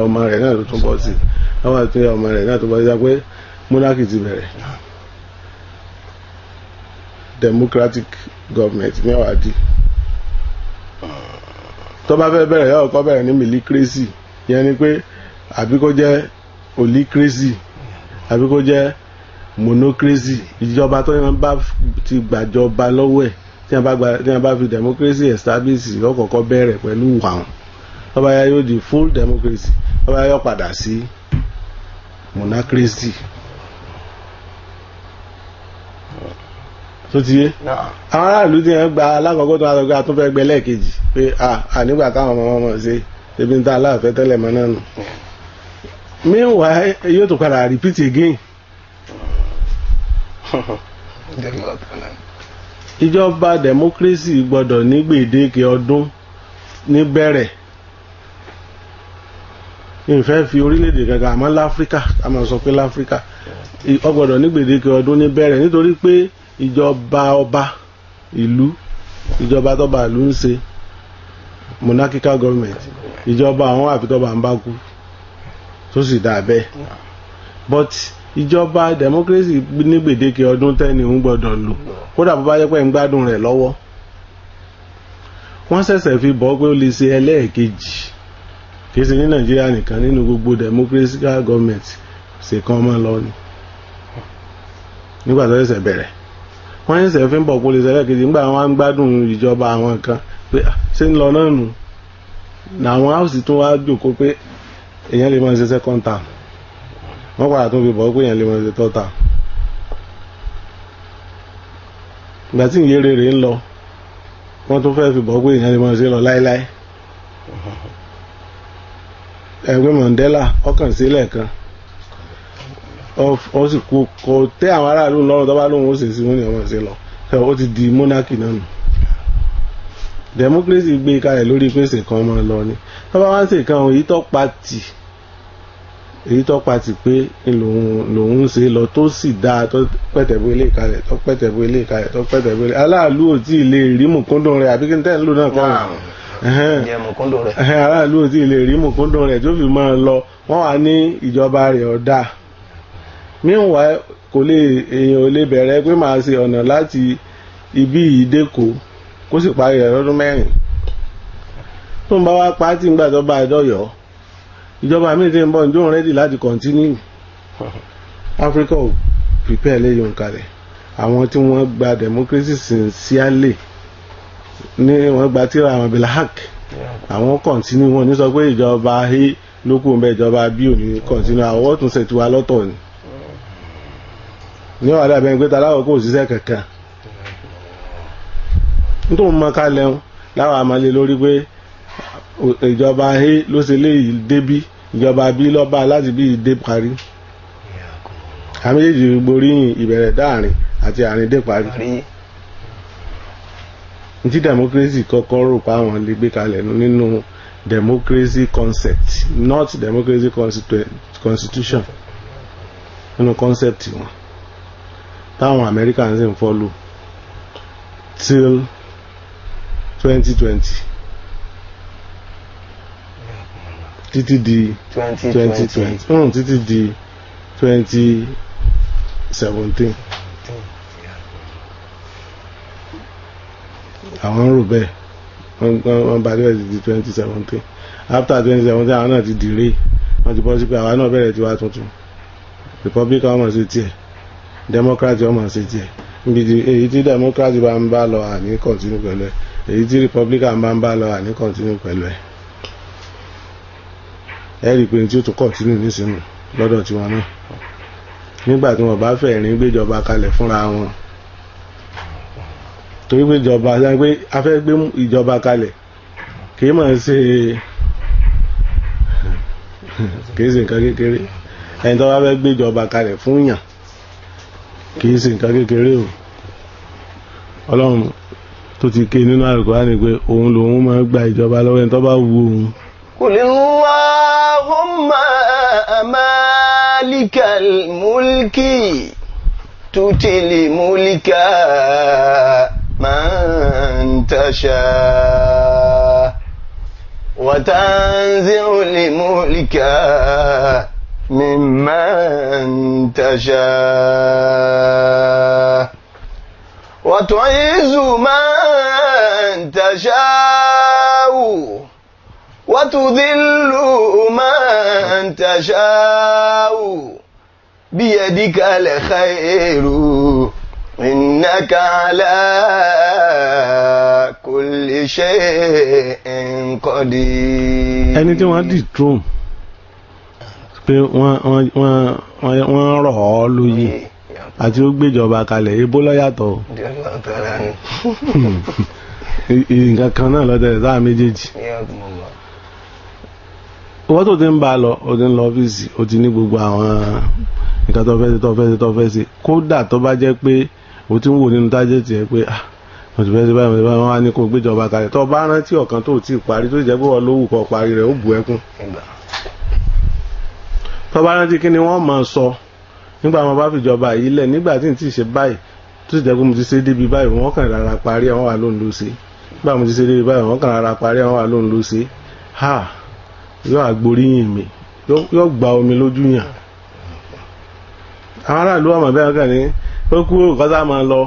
ọmọ rẹ̀ náà ló tún bọ́ sí àwọn àti ọmọ rẹ̀ náà tó bọ́ sí pé monarchy ti bẹ̀rẹ̀ democratic government mẹ́wàá di tó bá fẹ́ bẹ̀rẹ̀ yóò kọ́ bẹ̀rẹ̀ ní millicracy yẹn ni pé àbí kó jẹ́ oligocracy àbí kó jẹ́ monocracy ìjọba tó yẹn bá ti gbàjọba lọ́wọ́ ẹ̀ tí wọ́n bá fi democracy establish yóò kọ́kọ́ bẹ̀rẹ̀ pẹ̀lú àwọn tó bá yá yóò di full democracy tó bá yá yóò padà sí monocracy. tó ti yé àwọn aráàlú tí wọ́n gba alákọ̀ọ́kọ́ tó wá sọ pé a tún fẹ́ gbẹ lẹ́ẹ̀kejì pé nígbà táwọn ọmọ wọn ṣe ebi ń ta aláàfẹ́ tẹ́lẹ̀ mọ́ náà nù. meanwhile yóò tún padà repeat again. ìjọba democracy gbọ́dọ̀ ní gbèdéke ọdún níbẹ̀rẹ̀ ìfẹ́ fi orílẹ̀-èdè kankan àmọ́ láfíríkà a máa sọ pé láfíríkà ó gbọ́dọ̀ ní gbèdéke ọdún níbẹ̀rẹ̀ nítorí pé ìjọba ọba ìlú ìjọba tọ́ba ìlú ń ṣe monarchical government ìjọba àwọn àfitọ́ba ń bá kú tó sì dà bẹ́ẹ̀ but ìjọba democracy ní gbèdéke ọdún tẹ́ni ń gbọ́dọ̀ lò kódà bó bá yẹ pé ń gbádùn rẹ̀ lọ́wọ́ wọ́n ṣẹ̀ṣẹ̀ fi bọ́ pé ó lè ṣe ẹlẹ́ẹ̀kejì kìí ṣe ní Nàìjíríà nìkan nínú gbogbo democratic government ṣe kan mọ́ lọ ni nígbà tó ṣẹ̀ṣẹ̀ bẹ̀rẹ̀ wọ́n ṣẹ̀ṣẹ̀ fi ń bọ̀ pé ó lè ṣe ẹlẹ́ẹ̀kejì nígbà wọn á ń gbádùn ìjọba àwọn kan pé ṣé ń lọ náà nù làwọn áùsì tún wá jòkó pé èèyàn lè máa ṣe second term wọ́n padà tún fi bọ̀ pé èèyàn lè máa ṣe third term ìgbà tí ìyẹ́ rere ń lọ wọ́n tún fẹ́ fi bọ̀ pé èèyàn lè máa ṣe lọ láéláé ẹgbẹ́ Mandela ọkàn sílẹ̀ kan ó sì kú kò tẹ́ àwọn aráàlú lọ́rùn tó bá lóun ó sì sí wọn ni ọmọ ṣe lọ ó ti di monarchy náà nù democracy gbé kalẹ̀ lórí pèsè kan máa lọ ni tó bá wá ń ṣe kan èyí tó pati pé lòun ń ṣe lọ tó sì dáa tó pẹ̀tẹ̀bó ilé kalẹ̀ tó pẹ̀tẹ̀bó ilé kalẹ̀ tó pẹ̀tẹ̀bó ilé aláàlú ò tí ì lè rí mùkúndùn rẹ̀ àbí kí n tẹ́ ń lò náà kọ́ aráàlú ò tí ì lè rí mùkúndùn rẹ̀ tó fi máa lọ wọ́n wà ní ìjọba rẹ̀ ọ̀dà meanwhile kò lè èèyàn ò lè bẹ̀rẹ̀ pé máa ṣe ọ̀nà láti ibi ìdẹ́kọ̀ kó sì parí rẹ̀ lọ́dún 4 tó ń bá wá pàtì ńgbà tó bá ẹ̀dọ́yọ̀ ìjọba mi ti ń bọ̀ ǹjọ́ rẹ́dì láti continue Africa ò prepare léyìn kalẹ̀ àwọn tí wọ́n gba democracy sincerely ní wọ́n gba tíra àwọn bilhak àwọn continue wọn ní sọ pé ìjọba a lókù ń bẹ ìjọba b ò ní continue àwọn tún ṣe tiwa lọ́tọ̀ ni ní wàhálà bẹ́ẹ̀ pé taláwọ̀ kò ṣiṣẹ́ kankan nítorí mọ́ ká lẹ́hún láwọn àmàlẹ́ lórí pé ìjọba a ló ṣe léyìí débí ìjọba b lọ́ba láti bí ìdé parí àmì méjèèjì gboríyìn ìbẹ̀rẹ̀ dáàrin àti àárín dé parí tí democracy kọ́kọ́ rò pa àwọn lè gbé kalẹ̀ nínú democracy concept not democracy constitution nínú concept wọn táwọn Americans ń follow till 2020 títí di 2020 títí di 2017 àwọn ń rò bẹ́ẹ̀ wọ́n bá dé di 2017 after 2017 àwọn náà ti dìre wọ́n ti bọ́ sí pé àwa náà bẹ̀rẹ̀ tiwa tuntun Republican ọmọ sí tiẹ̀ Democrat ọmọ sí tiẹ̀ níbi èyí tí Democrat bá ń bá lọ àní continue pẹ̀lú ẹ̀ èyí tí Republican bá ń bá lọ àní continue pẹ̀lú ẹ̀ rí i pé tí ó tún continue nísìnyí lọ́dọ̀ tiwọn náà nígbà tí wọ́n bá fẹ́ rìn gbéjọba kalẹ̀ fúnra wọn torí pé ìjọba ṣe pé a fẹ́ gbé ìjọba kalẹ̀ kìí máa ṣe nǹkan kékeré ẹni tó bá fẹ́ gbé ìjọba kalẹ̀ fún yàn kìí ṣe nǹkan kékeré o Ọlọ́run tó ti ké nínú Al-Qur'ani pé òun lòun máa gba ìjọba lọ́wọ́ ẹni tó bá wù òun. Qul Allahumma malikal mulki tutil mulka man tasha وتنزع الملك ممن تشاء وتعز من تشاء وتذل من تشاء بيدك الخير إنك على كل شيء قدير. ẹni tí wọ́n dì trump pé wọ́n rọ̀ ọ́ lóyè àti ó gbéjọba kalẹ̀ ebó lọ́yàtọ̀ nǹkan kan náà lọ́tẹ̀lẹ̀ sáà méjèèjì. owó tó ti ń bá a lọ ó ti ń lọ ọ́fíìsì ó ti ní gbogbo àwọn nǹkan tó fẹ́ ṣe kódà tó bá jẹ́ pé ó ti ń wò nínú tájẹ́tì ẹ pé mo ti fẹ́ ṣe báyìí wọ́n wá ní kó gbéjọba kalẹ̀ tó bá rántí ọ̀kan tó ti parí tó jẹ́ pé wọ́n lówù kọ́ parí rẹ̀ ó bù ẹkún. tó bá rántí kí ni wọ́n máa sọ nígbà wọn bá fìjọba yìí lẹ̀ nígbà tí n ti ṣe báyìí tó sì jẹ́ pé mo ti ṣe débi báyìí wọ́n kàn rárá parí àwọn wà lóun ló ṣe nígbà mo ti ṣe débi báyìí wọ́n kàn rárá parí àwọn wà lóun ló ṣe yóò àgboríyìn mi yóò gba omi lójú yàn. àwọn aráàlú ọmọ bẹ́ẹ̀ kàn ní ó kú kọ́sá máa lọ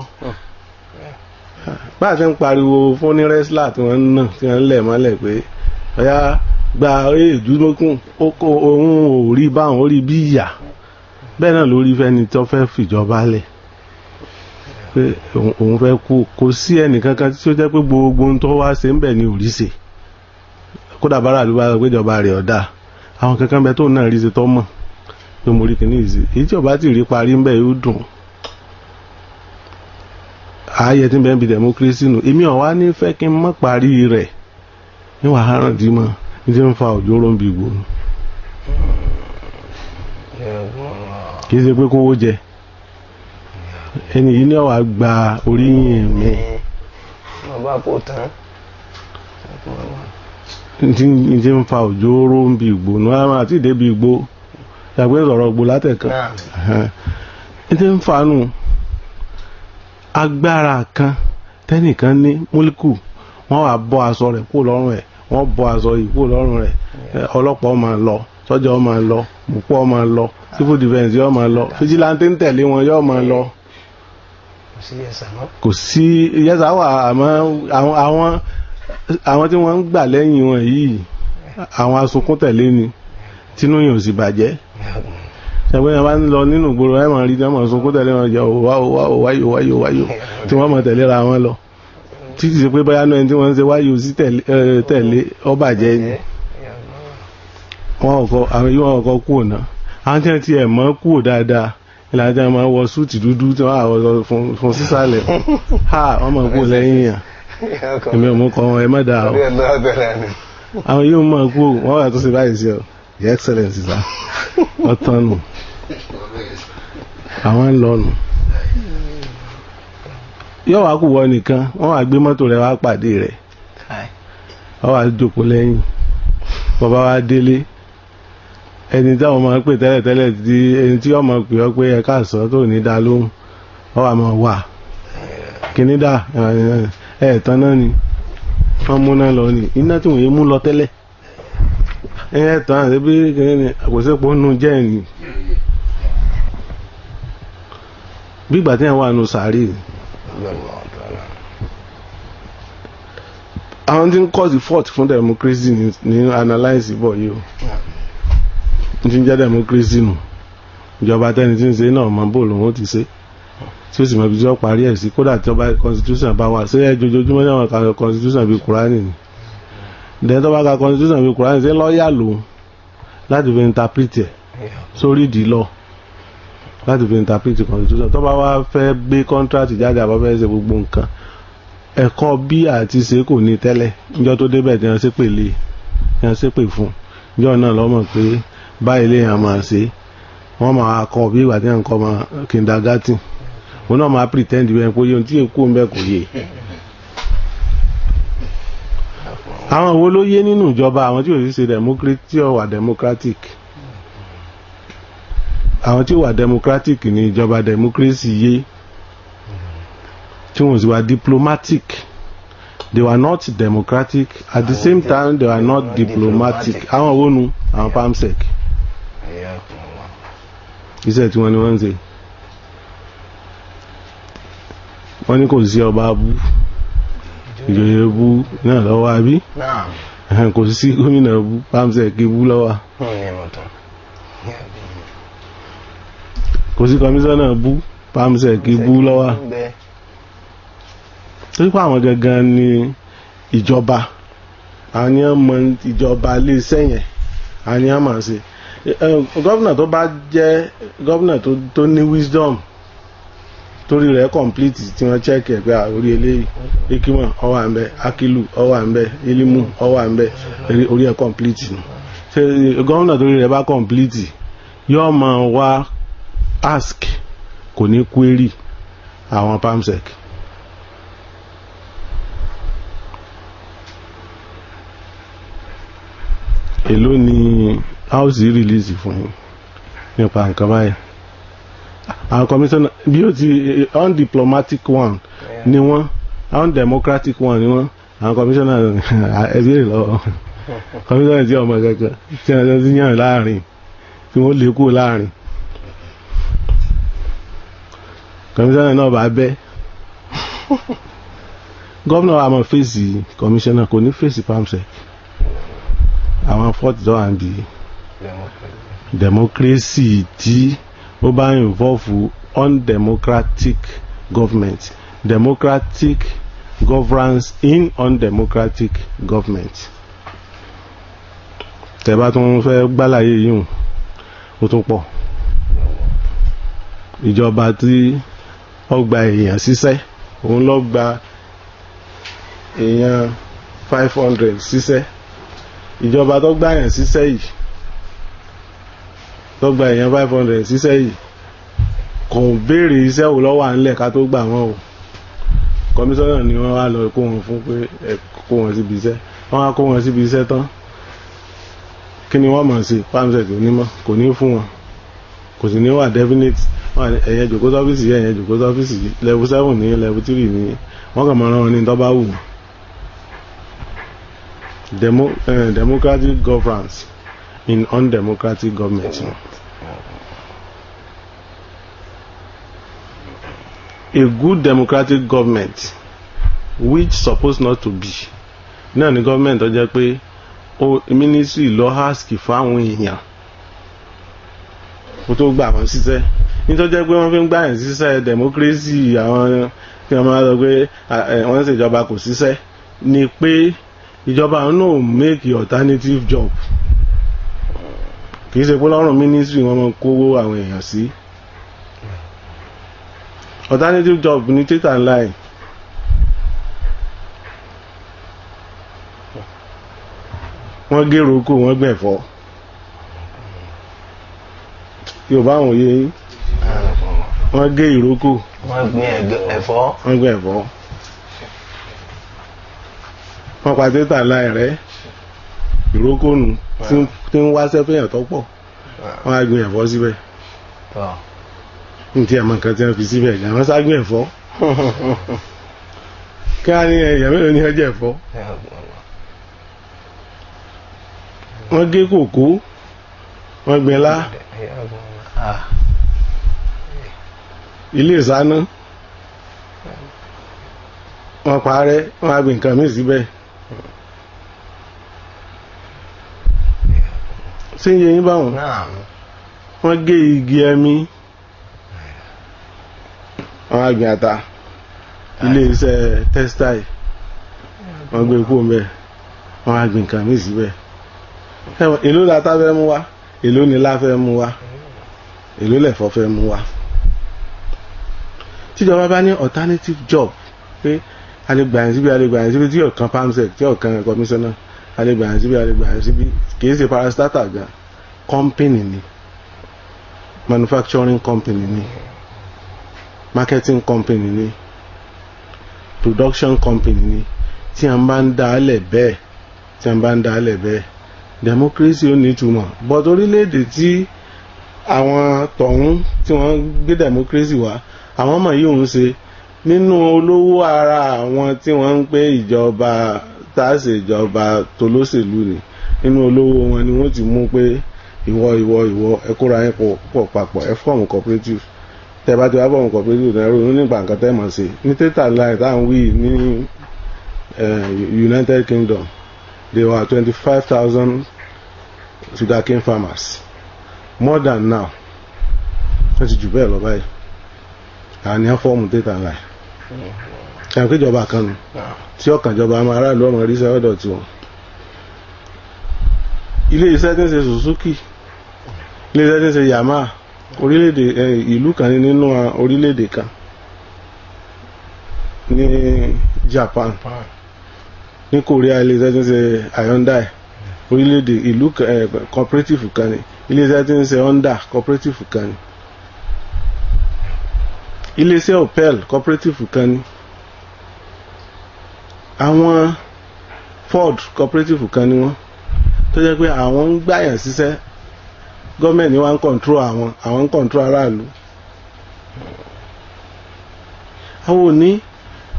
bá a ti ń pariwo fún ní rẹ́sílà tí wọ́n ń nà tí wọ́n ń lẹ̀ mọ́lẹ̀ pé ọ̀yá gba èdúmọ́kùn òun ò rí báwọn ó rí bí ìyà bẹ́ẹ̀ náà lórí fẹ́ni tó fẹ́ fìjọba lẹ̀ pé òun fẹ́ kú kò sí ẹnìkankan tí ó jẹ́ pé gbogbo ohun tó wá ṣe ń bẹ̀ ní òrìṣe kódà bára ló bá sọ pé ìjọba rẹ̀ ọ̀dà àwọn kankan bẹ tó náà rí ṣe tó mọ̀ pé mo rí kìíní ìṣe èyí tí ọba ti rí parí ń bẹ̀ yóò dùn ààyè tí ń bẹ́ẹ̀ bí democracy nù èmi ọ̀wá ní fẹ́ kí n mọ́ parí rẹ̀ ní wàhálà dì mọ́ ní tí ń fa òjò rò ń bí ìgbò kì í ṣe pé kówó jẹ ẹni yìí ní ọ̀wá gba oríyìn mi ní tí ń fa òjò rò ń bí ìgbò ní wàhálà àti ìdẹ́bí ìgbò yàgbé sọ̀rọ̀ gbò látẹ̀kan ní tí ń fa nù agbára kan tẹ́nìkan ní múlíkù wọ́n wá bọ́ aṣọ rẹ̀ kúrò lọ́rùn ẹ̀ wọ́n bọ́ aṣọ yìí kúrò lọ́rùn rẹ̀ ọlọ́pàá máa lọ sọ́jà máa lọ mùpọ̀ máa lọ civil defence yóò máa lọ fìjìláńtì ń tẹ̀lé wọn yóò máa lọ. kò sí yẹ́sà wà àmọ́ àwọn tí wọ́n ń gbà lẹ́yìn wọn yìí àwọn asunkún tẹ̀lé ni tínú yìí ò sì bàjẹ́ ṣàgbé yẹn bá ń lọ nínú ìgboro ẹ̀ máa rí tí wọ́n máa sunkún tẹ̀lé wọn jẹ́ wáyò tí wọ́n máa tẹ̀léra wọn lọ títí ṣe pé báyá náà ẹni tí wọ́n ń ṣe wáyò sí tẹ̀lé ọbàjẹ́ ni wọ́n ọkọ̀ kúrò náà àwọn tí wọ́n ti ẹ̀ mọ́ kúrò dáadáa ìlànà tí wọ́n máa wọ súùtì dúdú tí wọ́n àwọ̀ fún sísàlẹ̀ wọ́n máa kúrò lẹ́yìn yàn èmi ò mú kọ́ wọn ẹ má dáa o àwọn yóò máa kúrò wọ́n wà tó ṣe báyìí sí ọ your excellence sá ọ̀tọ̀nù àwọn ń lọ́nu yóò wá kú wọ nìkan wọ́n wá gbé mọ́tò rẹ̀ wá pàdé rẹ̀ wọ́n wá jókòó lẹ́yìn bàbá wa délé ẹni tí àwọn máa ń pè tẹ́lẹ̀tẹ́lẹ̀ tí ẹni tí wọ́n máa pè ọ́ pé ẹ káàsán tó ní dá lóhùn wọ́n wá máa wà kíní dà ẹ̀ẹ̀tán náà ni wọ́n múná lọ ni iná tí wọ́n yé mú lọ tẹ́lẹ̀ ẹ̀ẹ̀tán àti bí kíní àpòsípò nù jẹ́ ẹ̀yìn bí ìgbà tí wọ́n wà nù sàárì àwọn tí ń cause the fault fún democracy ní analyse bọ̀ yìí o tí ń jẹ́ democracy nù ìjọba tẹ́ni tí ń ṣe náà mọ́ bò lòun ti ṣe tí ó sì mọ̀ bí tí wọ́n parí ẹ̀ sí kódà tí ọba constitution bá wà ṣé ẹjọ́jọ́júmọ́ ní àwọn ka constitution bíi kùránì ni dẹ́n tó bá ka constitution bíi kùránì ṣé lọ́ọ̀yà lòun láti fi interpret ẹ̀ sórí ìdí lọ láti fi interpret constitution tó bá wá fẹ́ gbé contract jáde àbá fẹ́ ṣe gbogbo nǹkan ẹ̀kọ́ bí àti ṣe kò ní tẹ́lẹ̀ níjọ́ tó débẹ̀ tí wọ́n ṣépè fún níjọ́ náà lọ́mọ̀ pé báyìí léèyàn máa ṣe wọ́n máa kọ́ bí ìgbà tí wọ́n kọ́ máa kindergarten òun náà máa pretend bẹ́ẹ̀ pé ohun tí èkó ń bẹ́ kò yé. àwọn wo ló yé nínú ìjọba àwọn tí ò sì ṣe democratic àwọn tí ó wà democratic ní ìjọba democracy yé tí wọ́n sì wà diplomatic they were not democratic at the same time they were not diplomatic. Àwọn wo nu àwọn PAMSEC iṣẹ́ tí wọ́n ní wọ́n ń ṣe. Wọ́n ní kò sí ọba abú ìjòyè bú náà lọ́wọ́ àbí kò sí gómìnà bú PAMSEC bú lọ́wọ́ kò sí kọmíṣánná bú PAMSEC bú lọ́wọ́ torí pé àwọn gangan ni ìjọba àwọn ni wọ́n mọ ìjọba ilé iṣẹ́ yẹn àwọn ni wọ́n mọ̀ sí. Gómìnà tó bá jẹ́ gómìnà tó ní wisdom torí rẹ̀ complete tí wọ́n check ẹ̀ pé orí eléyìí Ikima ó wà ńbẹ̀, Akilu ó wà ńbẹ̀, Ilimu ó wà ńbẹ̀, orí ẹ̀ complete nù. Ṣé gómìnà torí rẹ̀ bá complete yóò máa wá ask kò ní query àwọn PAMSEC. Èló ni house release fún yín nípa nǹkan báyìí. Àwọn commissioner bí ó ti undiplomatic one ni wọ́n undemocratic one ni wọ́n àwọn commissioner ẹ̀bí lọ́wọ́ commissioner tí ọmọ kankan tí wọ́n ti yàn láàrin tí wọ́n lè kú láàrin commissioner náà bá bẹ́ gómìnà wa máa fèsì commissioner kò ní fèsì PAMSEC. Àwọn fọ́ọ̀tì tó wà ń bí democracy tí ó bá involve undemocratic government, democratic governance in undemocratic government. Tẹ́ bá tún fẹ́ gbàlàyé yìí ó tún pọ̀. Ìjọba tí ó gba èèyàn síṣẹ́ òun ló gba èèyàn 500 síṣẹ́. Ìjọba tó gbà yàn síṣẹ́ yìí tó gba èèyàn 500 síṣẹ́ yìí kò béèrè iṣẹ́ wò lọ́wọ́ à ń lẹ̀ ká tó gbà wọ́n o. Kọmíṣánná ni wọ́n wá lọ kó wọn fún pé kó wọn síbi iṣẹ́. Wọ́n wá kó wọn síbi iṣẹ́ tán kí ni wọ́n mọ̀ sí PAMSEC onímọ̀ kò ní fún wọn kò sì ní wà definite ẹ̀yẹ jòkó sọ́fíìsì ẹ̀yẹ jòkó sọ́fíìsì level 7 ní level 3 ní wọ́n kàn máa rán wọn ní tó bá wù. Democratic governance in undemocratic government. A good democratic government which supposed not to be náà ni government tó jẹ́ pé ministry lọ ask fáwọn èèyàn kó tó gbà wọ́n síṣẹ́ nítorí jẹ́ pé wọ́n fi ń gbà yẹn síṣẹ́ democracy àwọn tí wọ́n máa sọ pé wọ́n ń ṣèjọba kò síṣẹ́ ni pé ìjọba náà make alternative job kì í ṣe pé lọ́rùn ministry wọ́n máa kówó àwọn èèyàn sí. Alternative job ní títà ńlá yìí wọ́n gé roko wọ́n gbẹ̀fọ́ Yorùbá àwọn òye yín wọ́n gé ìrókò wọ́n gbin ẹ̀fọ́ wọ́n gbin ẹ̀fọ́ wọ́n pa títà ńlá rẹ̀ ìrókò nù tí ń wá sẹ́fẹ̀yàn tó pọ̀ wọ́n á gbin ẹ̀fọ́ síbẹ̀ ní tí àmọ́ nǹkan tí wọ́n fi síbẹ̀ ìjà wọ́n sá gbin ẹ̀fọ́ kí á ní ẹ̀yà mélòó ní ọjọ́ ẹ̀fọ́ wọ́n gé kòkó wọ́n gbin lá ilé ìsáná wọ́n parẹ́ wọ́n á gbin nǹkan míì síbẹ̀. ṣé ń yé yín báwọn wọ́n gé igi ẹ̀mí wọ́n á gbin ata ilé iṣẹ́ textile wọ́n gbé kó mbẹ́ wọ́n á gbin nǹkan míì síbẹ̀. Èló la tá fẹ́ mú wá èló ni lá fẹ́ mú wá èló lẹ̀fọ́ fẹ́ mú wá. Tíjọba bá ní alternative job pé alẹ́gbàyàn síbi tí ọ̀kan PAMSEC tí ọ̀kan commissioner alẹ́gbàyàn síbi kìí ṣe parastatal gan company ni manufacturing company ni marketing company ni production company ni tí a bá ń dá lẹ̀ bẹ́ẹ̀ democracy ò ní ìtumọ̀ but orílẹ̀-èdè tí àwọn tọ̀hún tí wọ́n gbé democracy wá àwọn ọmọ yìí òun ṣe nínú olówó ara àwọn tí wọ́n ń pé ìjọba táàsì ìjọba tolóṣèlú ni nínú olówó wọn ni wọ́n ti mú pé ìwọ ẹ kóra yín pọ̀ papọ̀ ẹ fọ́ọ̀mù cooperative tẹ́ bá ti wá fọ́ọ̀mù cooperative náà ronú nípa nǹkan tẹ́ mọ̀ sí ní tẹ́tà láì táwọn wí ní United Kingdom there were 25,000 sugarcane farmers more than now wọ́n ti jù bẹ́ẹ̀ lọ báyìí àwọn ènìyàn fọ́ọ̀mù tẹ́tà láì ẹ̀rọ kíjọba kan nù tí ọkàn ìjọba ọmọ aráàlú ọmọ rí sẹ́wọ́dọ̀ tí wọn ilé iṣẹ́ tí ń ṣe Suzuki ilé iṣẹ́ tí ń ṣe Yamaha orílẹ̀-èdè ìlú kan nínú orílẹ̀-èdè kan ní Japan ní Korea ilé iṣẹ́ tí ń ṣe Hyundai orílẹ̀-èdè ìlú cooperative kan ní ilé iṣẹ́ tí ń ṣe Honda cooperative kan ní ilé iṣẹ́ Opel cooperative kan ní àwọn Ford cooperative kan ní wọ́n tó jẹ́ pé àwọn ń gbàyàn síṣẹ́ gọ́ọ̀mẹ̀ntì wa ń kọ̀ǹtró àwọn ń kọ̀ǹtró aráàlú àwọn ò ní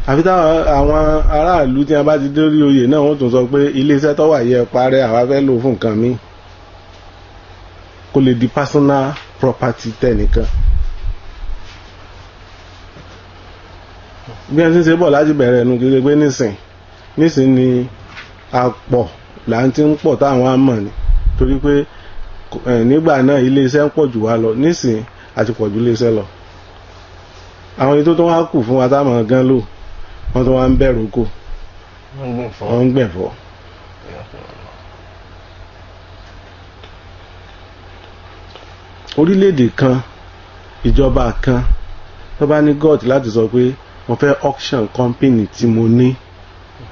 àfi táwọn àwọn aráàlú tí a bá ti dórí oyè náà wọ́n tún sọ pé iléeṣẹ́ tó wà yẹ parẹ́ àwa fẹ́ lò fún nǹkan míì kó lè di personal property tẹnìkan bí wọ́n ti ń ṣe bọ̀ láti bẹ̀rẹ̀ ẹnu kí ṣe pé nísìn ni àpọ̀ là ń ti ń pọ̀ táwọn á mọ̀ ni torí pé nígbà náà iléeṣẹ́ ń pọ̀ jù wá lọ nísìn àti pọ̀ jù iléeṣẹ́ lọ àwọn èyí tó wá kù fún wa táwọn gan lò wọ́n tó wá ń bẹ̀rù kò wọ́n ń gbẹ̀fọ́ orílẹ̀-èdè kan ìjọba kan tó bá ní gọ́ọ̀tì láti sọ pé wọ́n fẹ́ auction company tí mo ní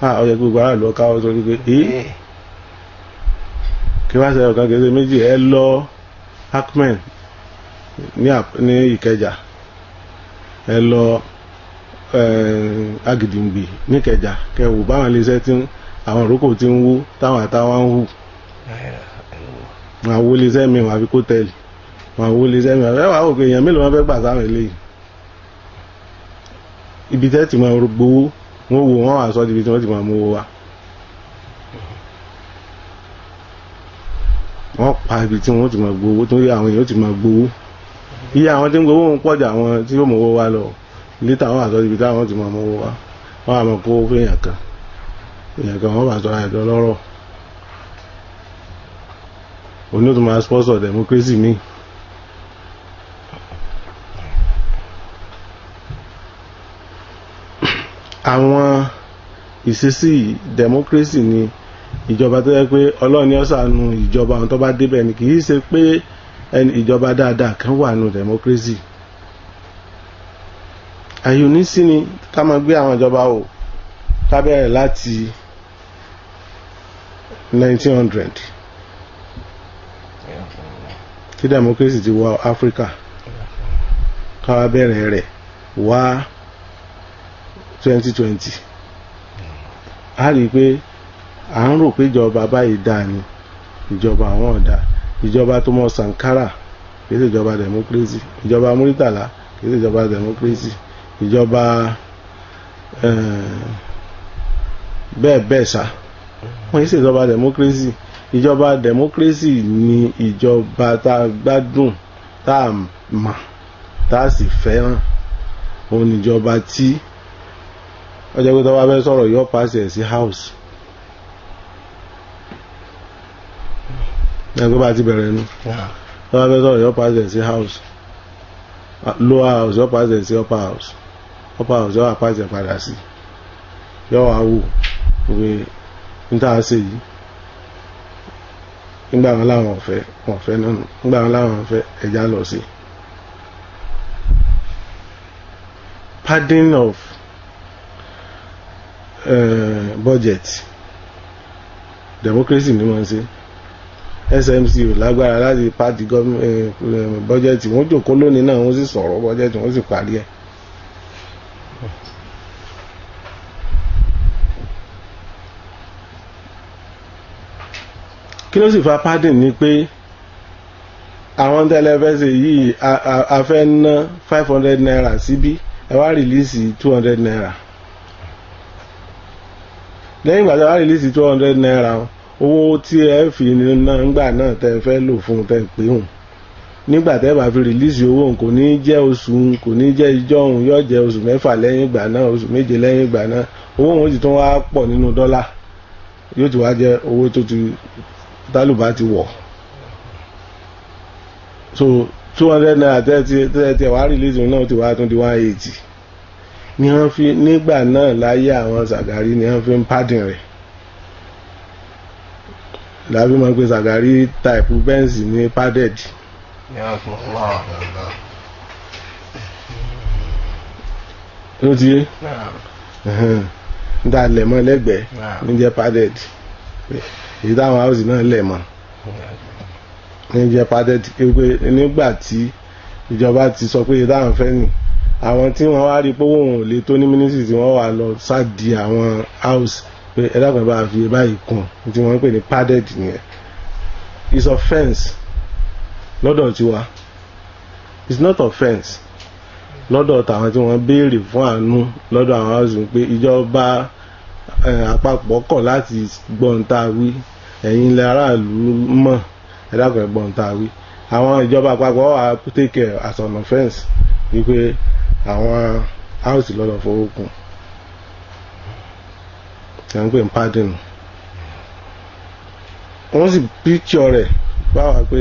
ọ̀yẹ́ gbogbo aráàlú ọ̀ká ọ̀sọ́ pé kí wá sẹ́yọ̀ kan kìí ṣe méjì ẹ lọ Acmen ní Ìkẹjà ẹ lọ Agìdìngbì ní Ìkẹjà kẹwò báwọn iléeṣẹ́ tí àwọn ìrókò tí ń wú táwọn àtàwọn ń hù wọn àwọ iléeṣẹ́ mi wọn àfi kó tẹ́lì wọn àwọ iléeṣẹ́ mi wọn wà òkè èèyàn mélòó wọn fẹ́ gbà sáwọn eléyìí ibi tẹ́ ti máa gbowó wọn wò wọn wà sọ ibi tí wọ́n ti máa mú owó wa wọ́n pa ibi tí wọ́n ti máa gbowó tó yẹ àwọn èèyàn ti máa gbowó iye àwọn tí ń gbowó ń pọ̀jà àwọn tí yóò mú owó wa lọ lítà wọn àsọ ibi táwọn ti máa mú owó wa wọ́n á máa kó owó fún èèyàn kan wọ́n bá sọ àìdọ́ lọ́rọ̀ òní tó máa sponsor democracy mi àwọn ìṣesí democracy ni ìjọba tó yẹ pé ọlọ́ọ̀ni ọ̀sánú ìjọba àwọn tó bá débẹ̀ ni kìí ṣe pé ìjọba dáadáa kan wà nù democracy àyùní sí ni ká máa gbé àwọn ìjọba o ká bẹ̀rẹ̀ láti 1900 tí democracy ti wọ Africa ká wá bẹ̀rẹ̀ rẹ̀ wá 2020 a rí i pé à ń rò pé ìjọba báyìí dáa ni ìjọba àwọn ọ̀dà ìjọba tó mọ Sankara kìí ṣe ìjọba democracy ìjọba Muritala kìí ṣe ìjọba democracy ìjọba bẹ́ẹ̀ bẹ́ẹ̀ ṣá wọ́n yìí ṣe ìjọba democracy ìjọba democracy ni ìjọba tá a gbádùn tá a mọ̀ tá a sì fẹ́ràn òun níjọba tí ọjọ́ pé tó bá fẹ́ sọ̀rọ̀ yóò pàṣẹ sí house ẹgbẹ́ bá ti bẹ̀rẹ̀ nu tó bá fẹ́ sọ̀rọ̀ yóò pàṣẹ sí house lower house yóò pàṣẹ sí upper house yóò wà pàṣẹ padà sí yóò wá wò pé níta ṣe yìí nígbà wọn láwọn ọ̀fẹ́ náà nígbà wọn láwọn ọ̀fẹ́ ẹ̀já lọ sí padding of budget democracy ni wọ́n ṣe SMC ò lágbára láti pàdé budget wọ́n jòkó lónìí náà wọ́n sì sọ̀rọ̀ budget wọ́n sì parí ẹ̀ kí ló sì fa padding ni pé àwọn tẹ́lẹ̀fẹ́sẹ̀ yìí a fẹ́ ná 500 naira síbí ẹ wá rìlíìsì 200 naira lẹ́yìn ìgbà tí ẹ wá rìlíìsì 200 naira owó tí ẹ fi náà ńgbà náà tẹ́ fẹ́ lò fún tẹ́ pé hùn nígbà tẹ́ bá fi rìlíìsì owó kò ní jẹ́ oṣù kò ní jẹ́ ìjọ òun yóò jẹ́ oṣù 6 lẹ́yìn ìgbà náà oṣù 7 lẹ́yìn ìgbà náà owó òun sì tún wá pọ̀ nínú dọ́là yóò ti wá jẹ́ owó tó ti tálùbá ti wọ̀ so 200 naira tẹ́ wá rìlíìsì náà ti wá tún di 180 ni wọ́n fi nígbà náà láyé àwọn Ṣàgárí ni wọ́n fi ń pádìn rẹ̀ làbí máa ń pe Ṣàgárí type Benz ní padded. ló ti yé níta lẹ̀mọ́ lẹ́gbẹ̀ẹ́ ní jẹ́ padded èyí táwọn house náà lẹ̀mọ́ ní jẹ́ padded pé nígbà tí ìjọba ti sọ pé èyí táwọn fẹ́ nì àwọn tí wọ́n wá rí pé wọn ò lè tó ní mínísítì tí wọ́n wà lọ sáàdì àwọn house pé ẹ̀dàkùn bá fi báyìí kùn tí wọ́n ń pè ní padded nìyẹn is offence lọ́dọ̀ tiwa it's not offence lọ́dọ̀ tàwọn tí wọ́n béèrè fún àánú lọ́dọ̀ àwọn house pé ìjọba àpapọ̀ kọ̀ láti gbọ́ntà wí ẹ̀yin ilẹ̀ aráàlú mọ̀ ẹ̀dàkùn gbọ́ntà wí àwọn ìjọba àpapọ̀ wà take care as an offence wípé àwọn house lọ́dọ̀ fowó kún ẹ̀ ń pè ń pardon wọ́n sì picture rẹ̀ báwa pé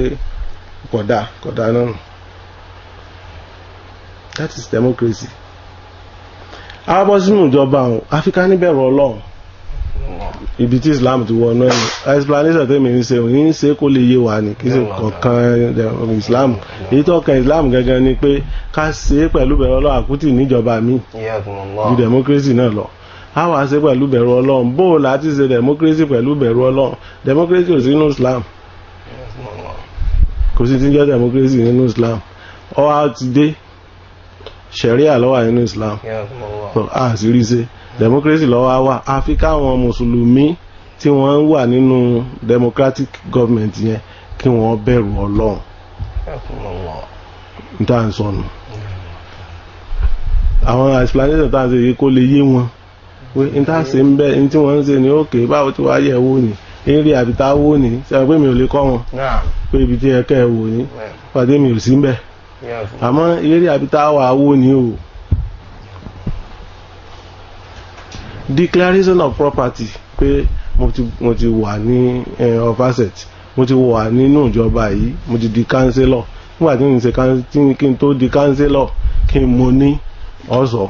kódà náà that is democracy. àwọn bọ́ sínú ìjọba àwọn Áfíríkà níbẹ̀rù Ọlọ́run ibi tí Islam ti wọnú ẹ̀yìn explanation tẹ́mi ń ṣe òní ń ṣe kó lè yé wa ní kí ṣe kọ̀ọ̀kan Islam èyí tó kan Islam gangan ni pé ká ṣe é pẹ̀lú bẹ̀rù Ọlọ́run àkútì níjọba mi ju democracy náà lọ a wá ṣe pẹ̀lú bẹ̀rù Ọlọ́run bó láti ṣe democracy pẹ̀lú bẹ̀rù Ọlọ́run democracy ò sí nínú Islam kò sí tí ń jẹ́ democracy nínú Islam ọwọ́ ti dé Sharia ló wà nínú Islam a sì rí ṣe democracy lọ́wọ́ wà àfi káwọn mùsùlùmí tí wọ́n wà nínú democratic government yẹn kí wọ́n bẹ̀rù Ọlọ́run níta ń sọnù àwọn explanation tá à ń ṣe yìí kó lè yé wọn pé níta ṣe ń bẹ ní tí wọ́n ń ṣe ní òkè báwo tí wàá yẹ̀ wò ní eré àbíta wò ní sẹ́wọ́n pé mi ò lè kọ́ wọn pé ibi tí ẹ̀kẹ́ wò ní pàdé mi ò sí ń bẹ̀ àmọ́ eré àbíta wà wò ní o. Declaration of property pé mo ti wà ní of asset mo ti wà nínú ìjọba yìí mo ti di councillor nígbà tí n ṣe kí n tó di councillor kí n mo ní ọ̀sọ̀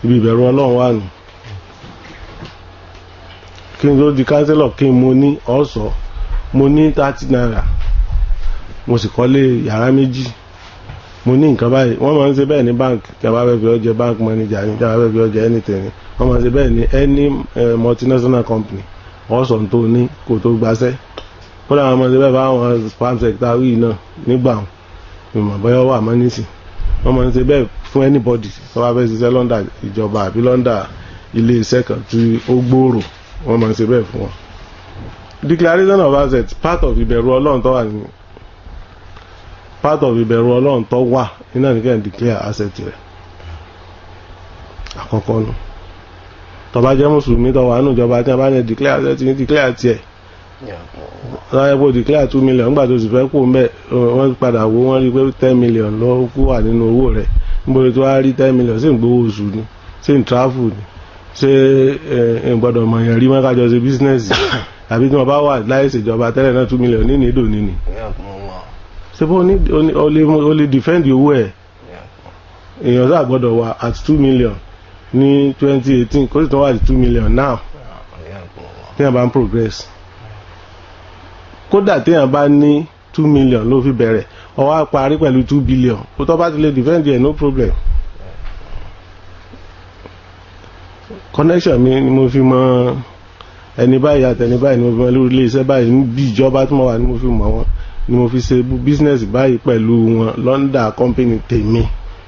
ibi ìbẹ̀rù Ọlọ́run wà nù kí n tó di councillor kí n mo ní ọ̀sọ̀ mo ní 30 naira mo sì kọ́lé yàrá 2 mo ní nǹkan báyìí wọ́n máa ń ṣe bẹ́ẹ̀ ní bank tí a bá fẹ́ fi ọjọ́ bank manager ní tí a bá fẹ́ fi ọjọ́ anything wọ́n máa ń ṣe bẹ́ẹ̀ ní any multinational company ọ̀sán tó ní kò tó gbaṣẹ́ kódà wọ́n máa ń ṣe bẹ́ẹ̀ báwọn spam sector wíì náà nígbà ìmọ̀ bọ́yọ́ wà mọ́ nísìn wọ́n máa ń ṣe bẹ́ẹ̀ fún anybody tó bá fẹ́ ṣiṣẹ́ lọ́ndà ìjọba àbí lọ́ndà ilé iṣẹ́ kan tí ó gbòòrò wọ́n máa ń ṣe bẹ́ẹ̀ fún wọn. Declaration of assets part of ìbẹ̀rù Ọlọ́run tó wà ní part of ìbẹ̀rù Ọlọ́run tó wà iná nìkan declare asset rẹ̀ àkọ́kọ́ nù tó bá jẹ́ mùsùlùmí tó wà nù ìjọba tí a bá ní declare asset ní declare tiẹ̀ láyé pé declare 2 million nígbà tó sì fẹ́ kó mẹ́ wọ́n padà wo wọ́n rí pé 10 million ló kú wà nínú owó rẹ̀ níbo tó wá rí 10 million sí ń gbowó oṣù ni sí ń travel ni ṣé gbọ́dọ̀ mọ̀ yẹn rí mọ́ kájọ ṣe business àbí tí wọ́n bá wà láì ṣèjọba tẹ́lẹ̀ náà 2 million ní ìdò níní ṣe bó o lè defend owó ẹ̀ èèyàn sáà gbọ́dọ̀ wà at 2 million ní 2018 kó sì tún wà at 2 million now téèyàn bá ń progress kódà téèyàn bá ní 2 million ló fi bẹ̀rẹ̀ ó wá parí pẹ̀lú 2 billion kó tó bá ti lè defend ẹ̀ no problem. Connection mi ni mo fi mọ ẹni báyìí àtẹni báyìí ni mo fi mọ lórí ilé iṣẹ́ báyìí níbi ìjọba tí mo wà ni mo fi mọ wọn ni mo fi ṣe business báyìí pẹ̀lú wọn London company tèmi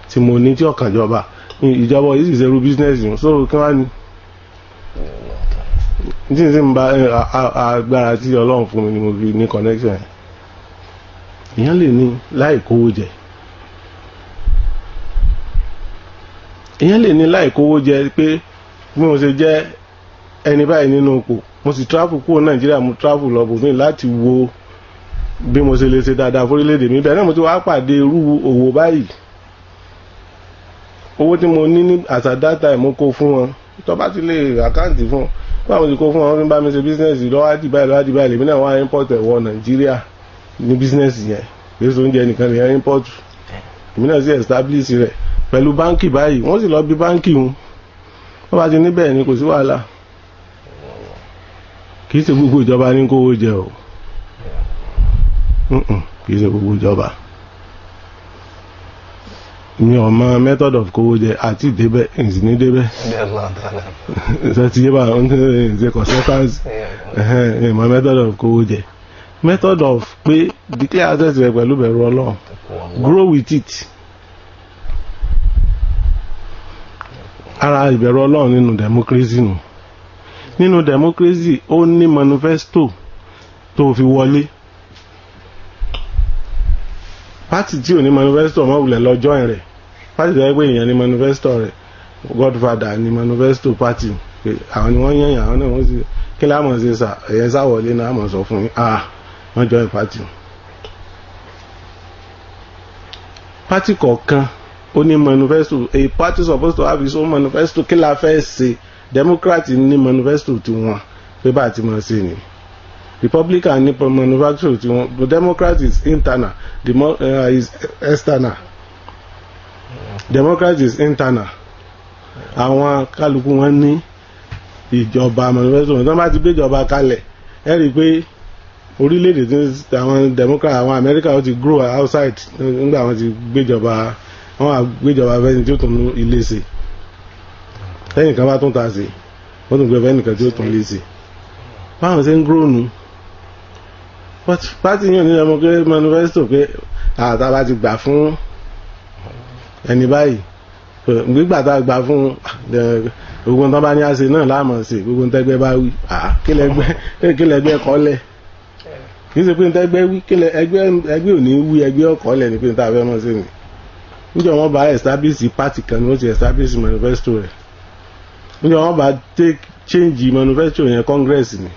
tí mo ní tí ọ̀kan ìjọba yìí sì ṣerú business yìí so kí wọ́n ní tí n sì ń bá agbára tí Ọlọ́run fún mi ni mo fi ní connection èèyàn lè ní láì kówó jẹ ìyẹn lè ní láì kówó jẹ pé bí mo ṣe jẹ́ ẹni báyìí nínú ipò mo sì travel kúrò Nàìjíríà mo travel lọ bòmí láti wo bí mo ṣe lè ṣe dáadáa fórílẹ̀-èdè mi bẹ́ẹ̀ náà mo ti wá pàdé irú òwò báyìí owó tí mo ní ní at that time mo kó fún wọn tó bá ti lè àkáǹtì fún báwo ti kó fún wọn fi bá mi ṣe bísínẹ́sì lọ́wọ́ àdìbáyìí lèmi náà wá import ẹ̀wọ̀ Nàìjíríà ní bísínẹ́sì yẹn èso oúnjẹ nìkan lè yẹn import èmi náà sì establish rẹ̀ pẹ̀lú báńkì báyìí wọ́n sì lọ bí báńkì wọn wọ́n bá ti níbẹ̀ ni kò sí wàhálà kì í ṣe gbogbo ìjọba ní kówó jẹ o kì í ṣe gbogbo ìjọba mi ò mọ method of kówó jẹ àti ìdébẹ̀ ìsì ní débẹ̀ ṣe ti yé bá ń ṣe consultants ìmọ̀ method of kówó jẹ method of pé declare access rẹ pẹ̀lú bẹ̀rù Ọlọ́run grow with it ara ìbẹ̀rù Ọlọ́run nínú democracy nù nínú democracy ó ní manifesto tó fi wọlé pátì tí ò ní manifesto ọmọ wulẹ̀ lọ join rẹ̀ pátì tó yẹ pé èèyàn ní manifesto rẹ̀ godfather ní manifesto pátì pé àwọn ni wọ́n yẹ̀yàn àwọn náà wọ́n sì kí láàmọ̀ ṣe sà ẹ̀yẹ sáwọlé náà àmọ̀ sọ fún yín wọ́n join pátì pátì kọ̀ọ̀kan ó ní manifesto a party supposed to have its own manifesto kí la fẹ́ ṣe Democrat ní manifesto tí wọ́n pé bá ti máa ṣe ni Republican ní manifesto tí wọ́n the Democrat is internal is external Democrat is internal àwọn kálukú wọn ní ìjọba manifesto wọn tí wọ́n bá ti gbé ìjọba kalẹ̀ ẹ rí i pé orílẹ̀-èdè tí àwọn Democrat àwọn America ó ti grow outside nígbà wọn ti gbéjọba wọn àgbéjọba fẹ́ni tí ó tún ilé ṣe lẹ́yìn kan bá tún ta sí wọ́n tún gbé fẹ́nìkan tí ó tún lé sí báwọn ṣe ń grow nù but party yàn ní ọmọ pé manifesto pé àtàbà ti gbà fún ẹni báyìí gbígbà tá a gbà fún gbogbo tó bá ní àṣẹ náà láàmọ̀ sí gbogbo tẹ́gbẹ́ bá wí kí lẹ́gbẹ́ kọ́lẹ̀ kì í ṣe pé tẹ́gbẹ́ wí kí ẹgbẹ́ ò ní wí ẹgbẹ́ ọ̀kọ́lẹ̀ ní pé tá a fẹ́ mọ̀ sí ni níjọ́ wọn bá establish party kan ni wọ́n ti establish manifesto rẹ̀ níjọ́ wọn bá take change manifesto yẹn Congress ni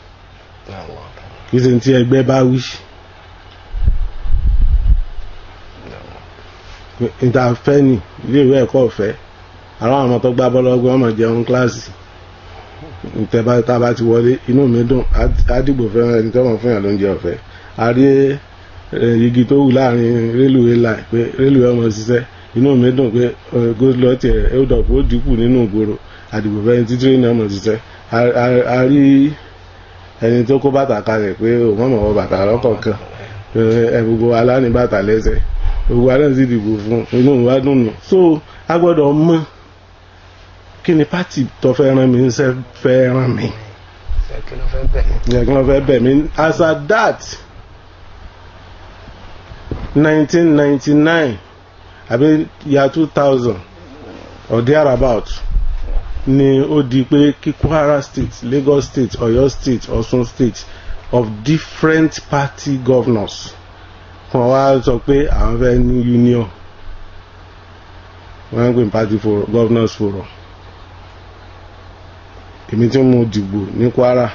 kì í ṣe ti ẹgbẹ́ bá wí níta fẹ́ ni ilé ìwé ẹ̀kọ́ ọ̀fẹ́ àwọn ọmọ tó gbá bọ́ọ̀lù ọgbọ́n ọmọ jẹun kíláàsì tá a bá ti wọlé inú mi dùn á dìbò fẹ́ràn ẹni tó mọ̀ fún yàn lóúnjẹ ọ̀fẹ́ a rí igi tó wù láàrin rélùwé line pé rélùwé ọmọ ṣiṣẹ́ inú mi dùn pé góòlù tiẹ̀ eldop ó dínkù nínú ìgboro àdìbò fẹ́ni títí ní ọmọ ṣiṣẹ́ a rí ẹni tó kó bàtà kalẹ̀ pé òun mọ̀ wọ bàtà lọ́kọ̀ọ̀kan gbogbo aláni bàtà lẹ́sẹ̀ gbogbo aláni sì dìbò fún inú wa dùn nù so a gbọ́dọ̀ mọ̀ kí ni pátì tó fẹ́ ràn mí ń fẹ́ ràn mí kí ló fẹ́ bẹ̀ mí as at that 1999 àbí year 2000 or thereabout ni ó di pé kí Kwara State, Lagos State, Ọ̀yọ́ State, Ọ̀ṣun State of different party governors wọ́n wá sọ pé àwọn fẹ́ ní union wọ́n ń pè ní party forum governors forum èmi tí mo dìbò ní Kwara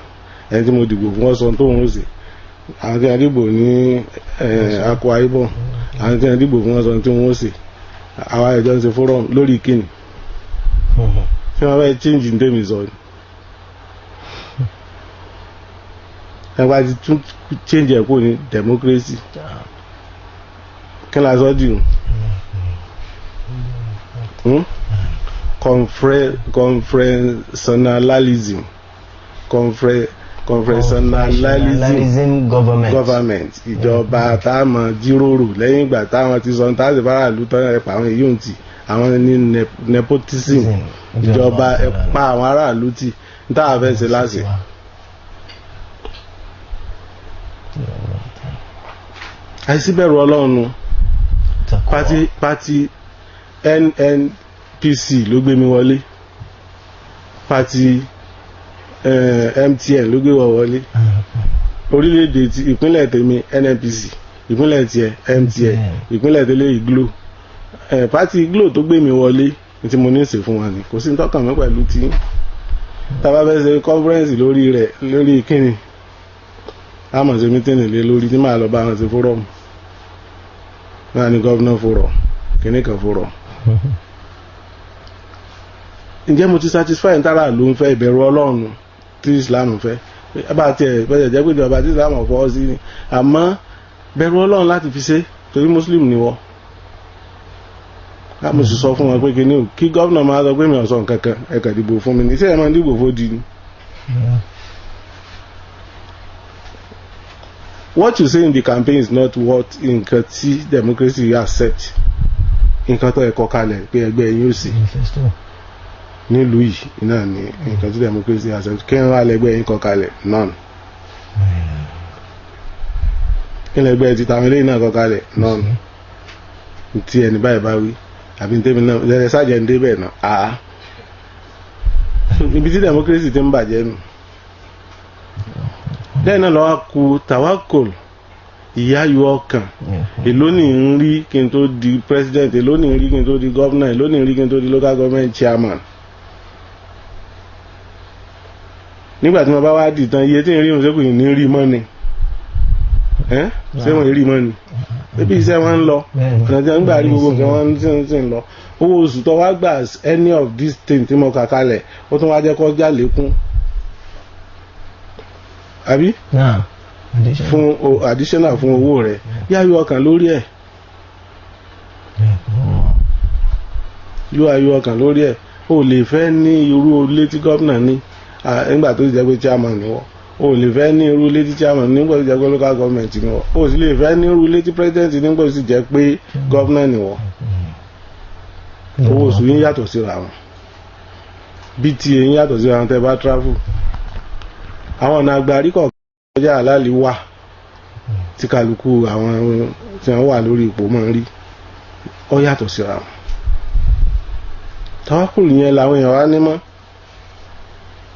ẹni tí mo dìbò fún ọ̀sán tó ń ṣe àwọn tí wọ́n dìbò ní Akwa Ibom àwọn tí wọ́n dìbò fún ọ̀sán tí wọ́n ṣe àwọn ẹ̀jọ́ ń ṣe forum lórí kíni tí wọ́n fẹ́ change ní tèmi sọ ni ẹgbẹ́ ti tún change ẹ̀kọ́ ní democracy kí ni a sọ dì confessionalism government ìjọba táwọn jíròrò lẹ́yìn ìgbà táwọn ti sọ táwọn faraàlú tán ẹ̀pà àwọn èyí òǹtì àwọn ní nepotism ìjọba ẹ̀pà àwọn aráàlú tí táwọn fẹ́ ṣe láṣẹ. àìsíbẹ̀rù Ọlọ́run pati NNPC ló gbé mi wọlé pati MTN ló gbé wọ wọlé orílẹ̀-èdè ti ìpínlẹ̀ tèmi NNPC ìpínlẹ̀ tiẹ̀ MTN ìpínlẹ̀ tẹ́lẹ̀ Glo pati Glo tó gbé mi wọlé tí mo ní ìsè fún wa ni kò sí tọ́kàn mi pẹ̀lú tí tábà fẹ́ ṣe conference lórí rẹ̀ lórí kíni àmọ̀ ṣe mítìnì lé lórí tí màá lọ bá wọn ṣe fórọ̀mù náà ní gọ́vnà fórọ̀ kíní kan fórọ̀. Ǹjẹ́ mo ti satisfy ní tára ló ń fẹ́ ìbẹ̀rù Ọlọ́run tí Islam fẹ́ bá tiẹ̀ bẹ́ẹ̀ jẹ́ pé ìjọba tí Islam fọwọ́ sí ni àmọ́ bẹ̀rù Ọlọ́run láti fi ṣe torí Muslim ni wọ́n. Mo sì sọ fún wọn pé kí gọ́vnà máa sọ pé mi ò sọ nǹkan kan ẹ kàn dìbò fún mi ní iṣẹ́ ẹ̀ máa ń dìbò fódi ni. What you say in the campaign is not what nǹkan tí democracy accept nǹkan tó ẹ̀kọ́ kalẹ̀ pé ẹgbẹ́ yín ó sì nílùú yìí náà ni nǹkan tí democracy accept kí wọ́n wá lẹ́gbẹ́ yín kọ́ kalẹ̀ none kí lẹ́gbẹ́ ti tàwọn eléyìí náà kọ́ kalẹ̀ none tí ẹni báyìí bá wí àbí ní tèmi náà lẹ́rẹ̀ sáàjẹ́ ń débẹ̀ náà ibi tí democracy ti ń bàjẹ́ nù. Lẹ́yìn náà lọ́wọ́ ku tawakol ìyáyọ ọkàn èló ní ń rí kí n tó di president èló ní ń rí kí n tó di governor èló ní ń rí kí n tó di local government chairman. Nígbà tí mo bá wá di tán iye tí ń rí òun ṣe kò ní rí mọ́ ni ṣé wọ́n rí mọ́ ni ebi iṣẹ́ wọn ń lọ nàìjíríà ń gbà rí gbogbo nǹkan wọn ti ń lọ owó oṣù tó wá gbà any of these things tí mo kà kalẹ̀ ó tún wá jẹ́ kó já lékún àbí fún additional fún owó rẹ̀ yáyọ ọkàn lórí ẹ̀ yáyọ ọkàn lórí ẹ̀ o lè fẹ́ ní irú ilé tí gómìnà ní nígbà tó jẹ́ pé chairman ni wọ́n o lè fẹ́ ní irú ilé tí chairman nígbà tó jẹ́ pé local government ni wọ́n o sì lè fẹ́ ní irú ilé tí president nígbà tó sì jẹ́ pé gómìnà ni wọ́n owó oṣù yín yàtọ̀ síra wọn bí tí èyí yàtọ̀ síra wọn tẹ́ bá travel àwọn ọ̀nà àgbàrí kọ̀ọ̀kan ọjà àlàlì wà tí kálukú àwọn tí wọ́n wà lórí ipò máa ń rí ó yàtọ̀ síra wọn. Tawakul yẹn làwọn èèyàn wá nímọ̀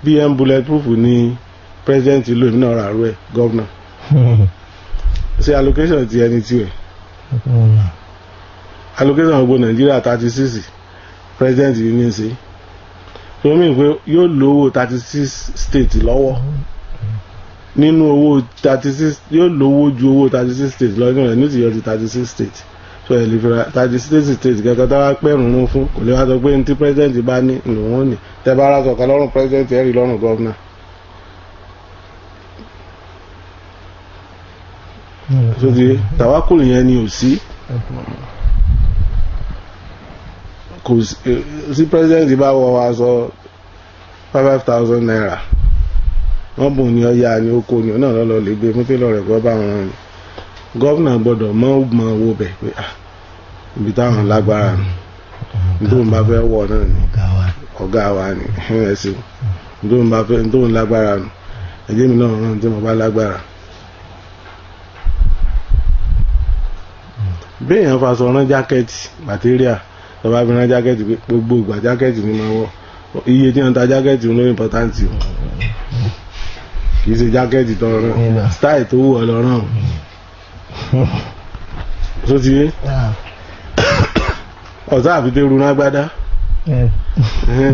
BM bulletproof ní president ìlú èmi náà rà rú ẹ̀ gọ́vnà ṣe allocation ti ẹni tí ẹ̀ allocation gbogbo Nàìjíríà 36 president yìí ní í ṣe tó mí pé yóò lówó 36 state lọ́wọ́ nínú owó 36 yóò lówó ju owó 36 state lọ́dún rẹ̀ ní ti yọ ti 36 state so ẹ̀ lè fira 36 state kẹ́kẹ́ tó wá pẹ́rùn ún fún kò lè wá sọ pé ní tí president bá ní lòun ò ní tẹ́ bá ara sọ̀kan lọ́rùn president ẹ̀rí lọ́rùn gọ́vnà. so ti Tawakul yẹn ni ò sí kò sí president bá wọ aṣọ 5,000 naira wọ́n bùn ní ọya ní oko ní ọ̀nà lọ́lọ́ lè gbé fún tẹ́lọ̀ rẹ̀ gbọ́ bá wọn rìn gọ́vnà gbọ́dọ̀ mọ́ owó bẹ̀ pé ibi táwọn lágbára nù tó ń bá fẹ́ wọ̀ náà ni ọ̀gá wa ni ẹ̀sìn tó ń bá fẹ́ tó ń lágbára nù ẹ̀jẹ̀ mi náà rán tí mo bá lágbára. bí èèyàn fa sọ rán jákẹ́ẹ̀tì material tó bá fi rán jákẹ́ẹ̀tì pé gbogbo ìgbà jákẹ́ẹ̀tì ni máa wọ̀ iye tí wọ́n ta jákẹ́ẹ̀tì ló important o kì í ṣe jákẹ́ẹ̀tì tó rán style tó wù ọ́ lọ rán so ti yé ọ̀sá àfitẹ́rù nágbádá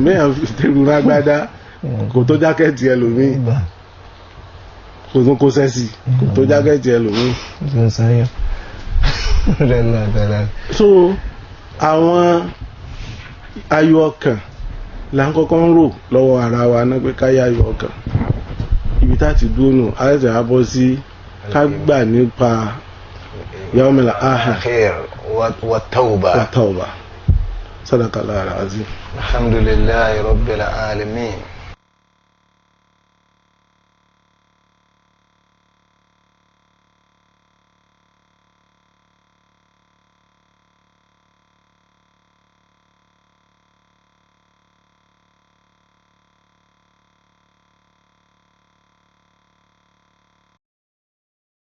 mẹ́yàn fitẹ́rù nágbádá kò tó jákẹ́ẹ̀tì ẹlòmíì kò tún kó sẹ́sì kò tó jákẹ́ẹ̀tì ẹlòmíì. So àwọn ayọ̀ ọkàn là ń kọ́kọ́ ń rò lọ́wọ́ ara wa náà pé káyà ayọ̀ ọkàn ibi tá ti dúró nù àìsàn àbọ̀ sí ká gbà nípa yawmil akhir wa tawba sadaqallahu alazim. alhamdulillahi rabbil alamin.